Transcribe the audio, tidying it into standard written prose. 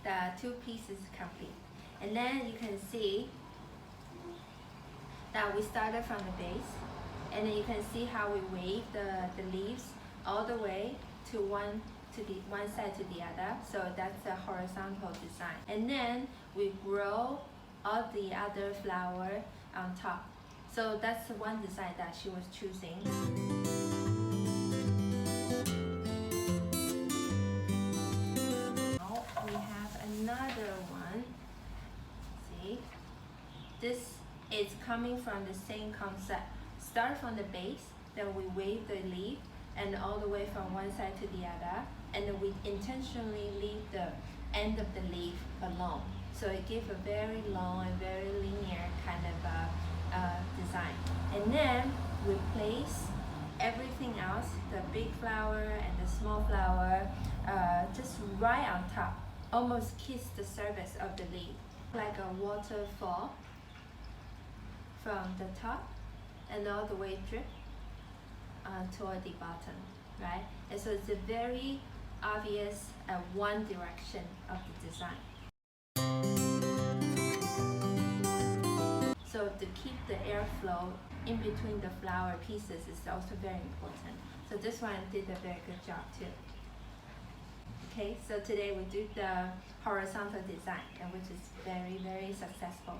the two pieces complete. And then you can see that we started from the base, and then you can see how we wave the leaves all the way to one side to the other. So that's a horizontal design. And then we grow all the other flower on top. So that's the one design that she was choosing. Now we have another one. See, this is coming from the same concept. Start from the base, then we wave the leaf and all the way from one side to the other, and then we intentionally leave the end of the leaf alone. So it gives a very long and very linear kind of design. And then we place everything else, the big flower and the small flower, just right on top, almost kiss the surface of the leaf, like a waterfall from the top and all the way drip toward the bottom, right? And so it's a very obvious one direction of the design. So to keep the airflow in between the flower pieces is also very important. So this one did a very good job too. Okay, so today we do the horizontal design, and which is very, very successful.